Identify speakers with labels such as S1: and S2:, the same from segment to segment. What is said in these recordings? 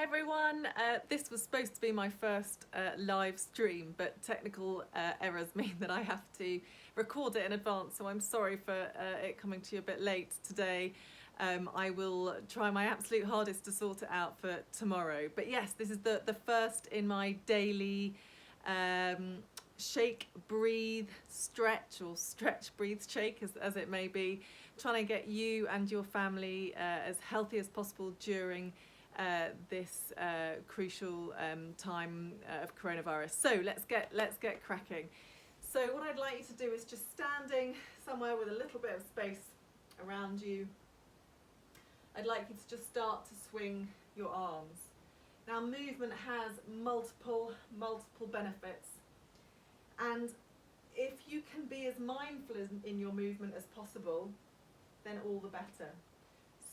S1: Hey everyone, this was supposed to be my first live stream, but technical errors mean that I have to record it in advance, so I'm sorry for it coming to you a bit late today. I will try my absolute hardest to sort it out for tomorrow. But yes, this is the first in my daily shake, breathe, stretch, or stretch, breathe, shake as it may be, trying to get you and your family as healthy as possible during this crucial time of coronavirus. So let's get cracking. So what I'd like you to do is just standing somewhere with a little bit of space around you. I'd like you to just start to swing your arms. Now, movement has multiple benefits, and if you can be as mindful in your movement as possible, then all the better.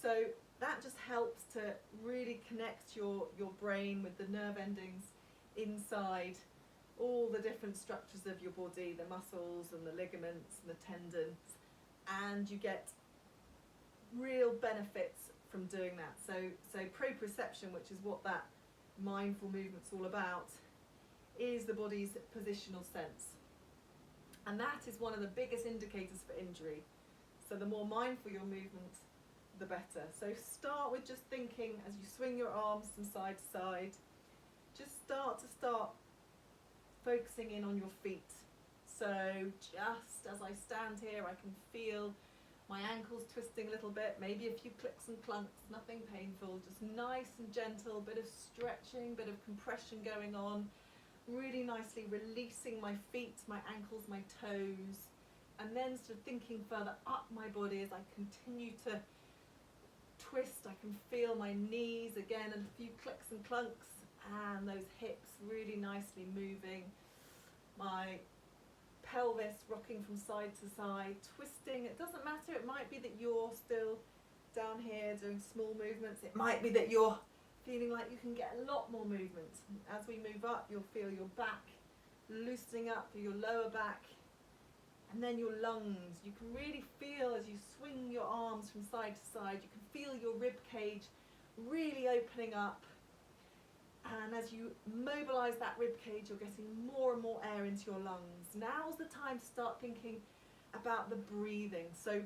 S1: So that just helps to really connect your brain with the nerve endings inside all the different structures of your body, the muscles and the ligaments and the tendons, and you get real benefits from doing that. So proprioception, which is what that mindful movement's all about, is the body's positional sense. And that is one of the biggest indicators for injury. So the more mindful your movement, the better. So start with just thinking as you swing your arms from side to side. Just start focusing in on your feet. So just as I stand here, I can feel my ankles twisting a little bit, maybe a few clicks and clunks, nothing painful, just nice and gentle, bit of stretching, bit of compression going on, really nicely releasing my feet, my ankles, my toes, and then sort of thinking further up my body as I continue to twist. I can feel my knees again and a few clicks and clunks, and those hips really nicely moving, my pelvis rocking from side to side, twisting. It doesn't matter, it might be that you're still down here doing small movements, it might be that you're feeling like you can get a lot more movement. As we move up, you'll feel your back loosening up, your lower back, and then your lungs. You can really feel as you swing your arms from side to side, you can feel your rib cage really opening up. And as you mobilize that rib cage, you're getting more and more air into your lungs. Now's the time to start thinking about the breathing. So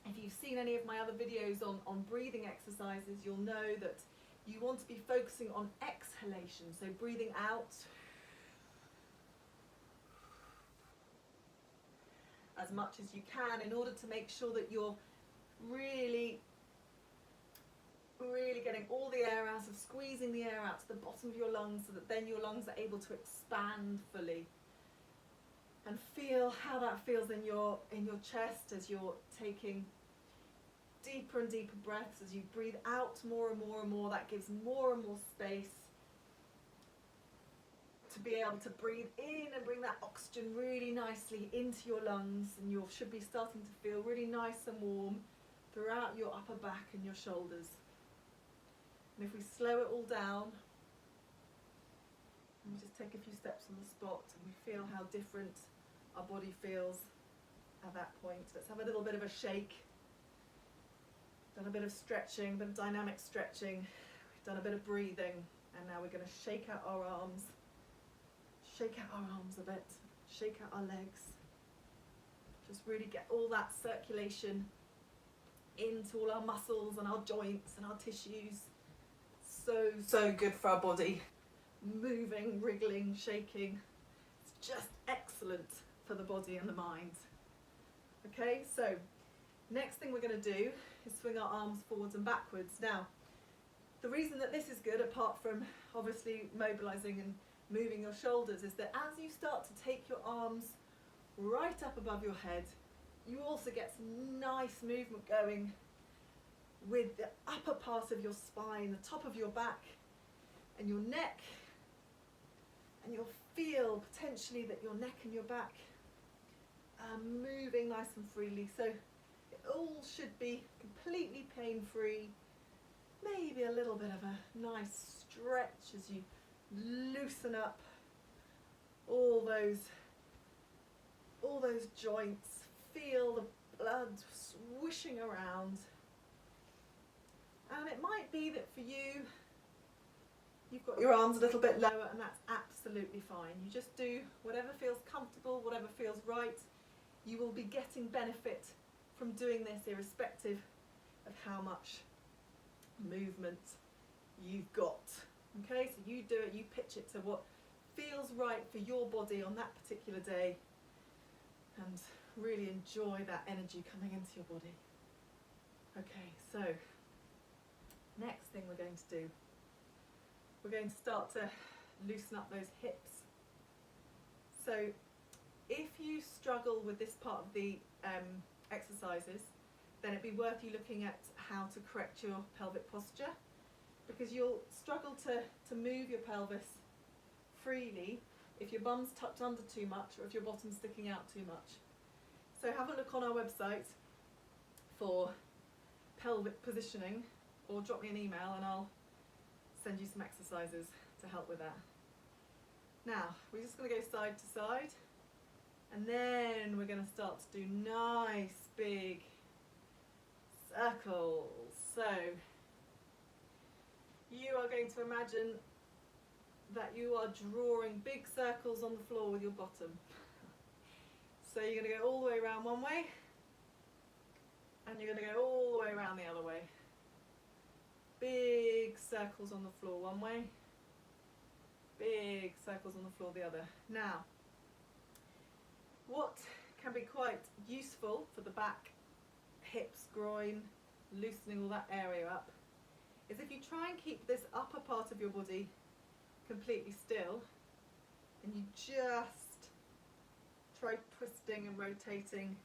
S1: if you've seen any of my other videos on breathing exercises, you'll know that you want to be focusing on exhalation. So breathing out as much as you can in order to make sure that you're really getting all the air out, of squeezing the air out to the bottom of your lungs, so that then your lungs are able to expand fully. And feel how that feels in your chest as you're taking deeper and deeper breaths. As you breathe out more and more and more, that gives more and more space to be able to breathe in and bring that oxygen really nicely into your lungs, and you should be starting to feel really nice and warm throughout your upper back and your shoulders. And if we slow it all down, and we just take a few steps on the spot, and we feel how different our body feels at that point. Let's have a little bit of a shake. Done a bit of stretching, a bit of dynamic stretching. We've done a bit of breathing, and now we're going to shake out our arms. Shake out our arms a bit. Shake out our legs. Just really get all that circulation into all our muscles and our joints and our tissues. So good for our body. Moving, wriggling, shaking. It's just excellent for the body and the mind. Okay, so next thing we're going to do is swing our arms forwards and backwards. Now, the reason that this is good, apart from obviously mobilizing and moving your shoulders, is that as you start to take your arms right up above your head, you also get some nice movement going with the upper part of your spine, the top of your back and your neck, and you'll feel potentially that your neck and your back are moving nice and freely. So it all should be completely pain-free. Maybe a little bit of a nice stretch as you loosen up all those joints. Feel the blood swishing around. And it might be that for you, you've got your arms a little bit lower, and that's absolutely fine. You just do whatever feels comfortable, whatever feels right. You will be getting benefit from doing this irrespective of how much movement you've got. Okay, so you do it, you pitch it to what feels right for your body on that particular day, and really enjoy that energy coming into your body. Okay, so next thing we're going to do, we're going to start to loosen up those hips. So if you struggle with this part of the exercises, then it'd be worth you looking at how to correct your pelvic posture, because you'll struggle to move your pelvis freely if your bum's tucked under too much or if your bottom's sticking out too much. So have a look on our website for pelvic positioning, or drop me an email and I'll send you some exercises to help with that. Now, we're just going to go side to side, and then we're going to start to do nice big circles. So you are going to imagine that you are drawing big circles on the floor with your bottom. So you're going to go all the way around one way, and you're going to go all the way around the other way. Big circles on the floor one way, big circles on the floor the other. Now, what can be quite useful for the back, hips, groin, loosening all that area up, is if you try and keep this upper part of your body completely still, and you just try twisting and rotating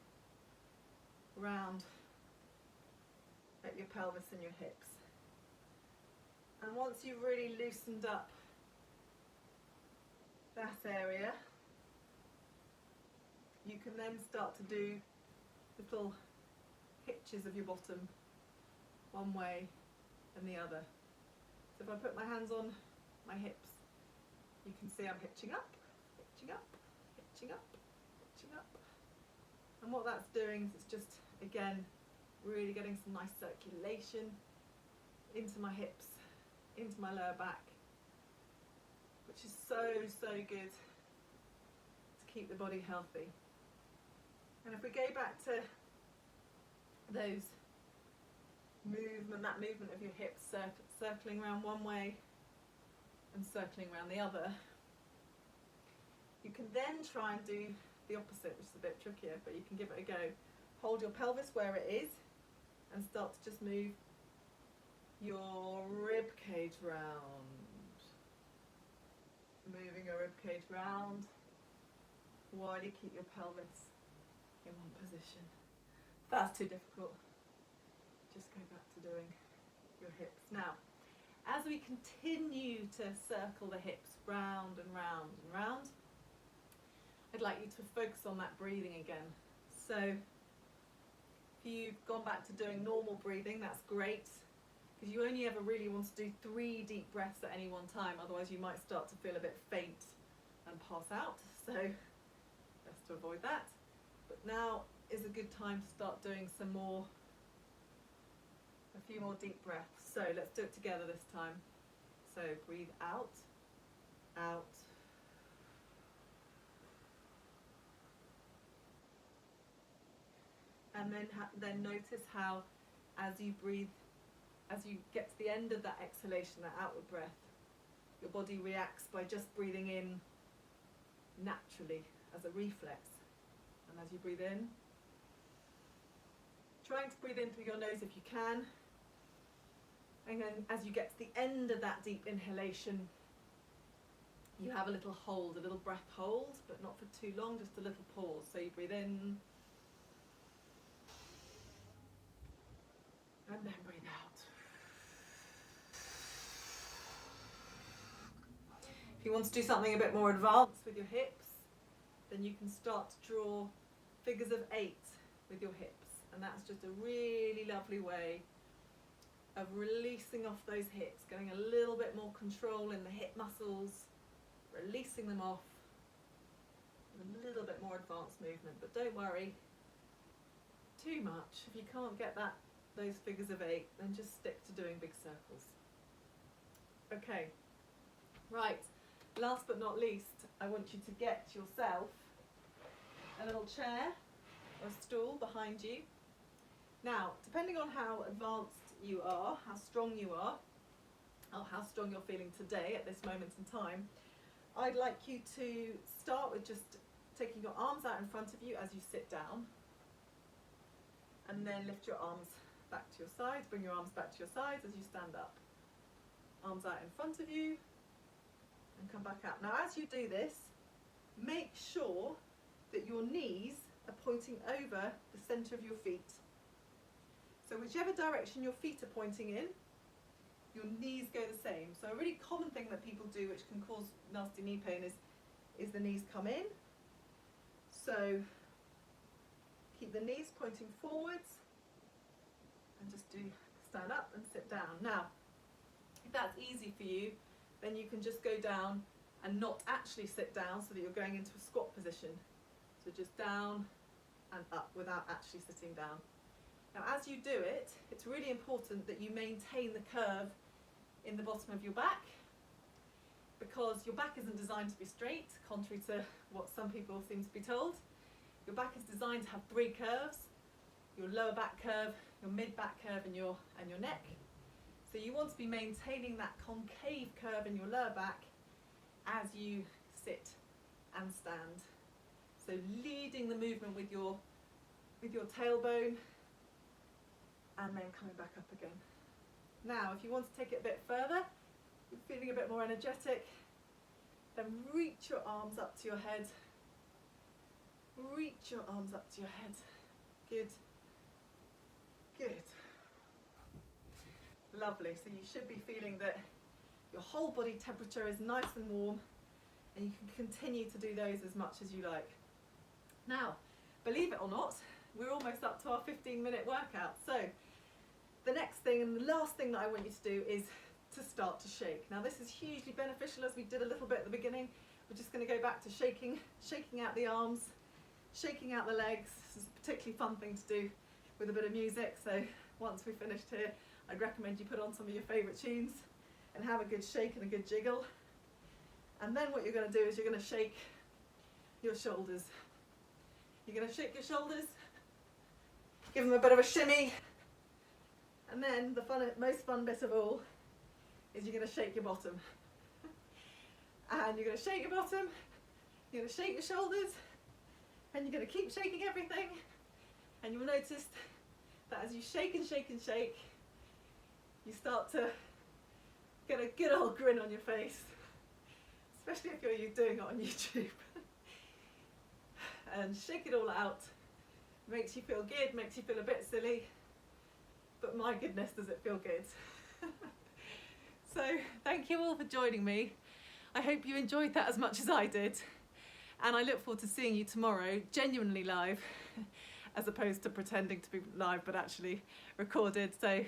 S1: around at your pelvis and your hips. And once you've really loosened up that area, you can then start to do little hitches of your bottom one way and the other. So if I put my hands on my hips, you can see I'm hitching up, hitching up, hitching up, hitching up. And what that's doing is it's just, again, really getting some nice circulation into my hips, into my lower back, which is so good to keep the body healthy. And if we go back to those that movement of your hips, circling around one way and circling around the other, you can then try and do the opposite, which is a bit trickier, but you can give it a go. Hold your pelvis where it is and start to just move your rib cage round. Moving your rib cage round while you keep your pelvis in one position. If that's too difficult, just go back to doing your hips. Now, as we continue to circle the hips round and round and round, I'd like you to focus on that breathing again. So if you've gone back to doing normal breathing, that's great, because you only ever really want to do 3 deep breaths at any one time, otherwise you might start to feel a bit faint and pass out, so best to avoid that. But now is a good time to start doing a few more deep breaths. So let's do it together this time. So breathe out, out, and then notice how, as you breathe, as you get to the end of that exhalation, that outward breath, your body reacts by just breathing in naturally as a reflex. And as you breathe in, trying to breathe in through your nose if you can. And then as you get to the end of that deep inhalation, you have a little hold, a little breath hold, but not for too long, just a little pause. So you breathe in, and then breathe out. If you want to do something a bit more advanced with your hips, then you can start to draw figures of 8 with your hips. And that's just a really lovely way of releasing off those hips, getting a little bit more control in the hip muscles, releasing them off, with a little bit more advanced movement. But don't worry too much. If you can't get those figures of 8, then just stick to doing big circles. Okay, Right, last but not least, I want you to get yourself a little chair or a stool behind you. Now, depending on how advanced you are, how strong you are, or how strong you're feeling today at this moment in time, I'd like you to start with just taking your arms out in front of you as you sit down, and then lift your arms back to your sides, bring your arms back to your sides as you stand up. Arms out in front of you, and come back out. Now as you do this, make sure that your knees are pointing over the centre of your feet. So whichever direction your feet are pointing in, your knees go the same. So a really common thing that people do, which can cause nasty knee pain, is the knees come in. So keep the knees pointing forwards, and just do stand up and sit down. Now, if that's easy for you, then you can just go down and not actually sit down so that you're going into a squat position. So just down and up without actually sitting down. Now as you do it, it's really important that you maintain the curve in the bottom of your back, because your back isn't designed to be straight, contrary to what some people seem to be told. Your back is designed to have three curves: your lower back curve, your mid back curve, and your neck. So you want to be maintaining that concave curve in your lower back as you sit and stand. So leading the movement with your tailbone, and then coming back up again. Now, if you want to take it a bit further, you're feeling a bit more energetic, then reach your arms up to your head. Reach your arms up to your head. Good. Good. Lovely. So you should be feeling that your whole body temperature is nice and warm, and you can continue to do those as much as you like. Now, believe it or not, we're almost up to our 15-minute workout. So the next thing and the last thing that I want you to do is to start to shake. Now this is hugely beneficial, as we did a little bit at the beginning. We're just going to go back to shaking out the arms, shaking out the legs. This is a particularly fun thing to do with a bit of music. So once we've finished here, I'd recommend you put on some of your favourite tunes and have a good shake and a good jiggle. And then what you're going to do is you're going to shake your shoulders. You're going to shake your shoulders, give them a bit of a shimmy, and then the most fun bit of all is you're going to shake your bottom. And you're going to shake your bottom, you're going to shake your shoulders, and you're going to keep shaking everything. And you'll notice that as you shake and shake and shake, you start to get a good old grin on your face, especially if you're doing it on YouTube. And shake it all out. Makes you feel good, makes you feel a bit silly, but my goodness does it feel good. So thank you all for joining me. I hope you enjoyed that as much as I did, and I look forward to seeing you tomorrow, genuinely live, as opposed to pretending to be live but actually recorded. So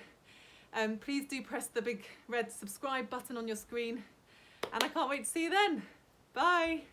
S1: please do press the big red subscribe button on your screen, and I can't wait to see you then. Bye.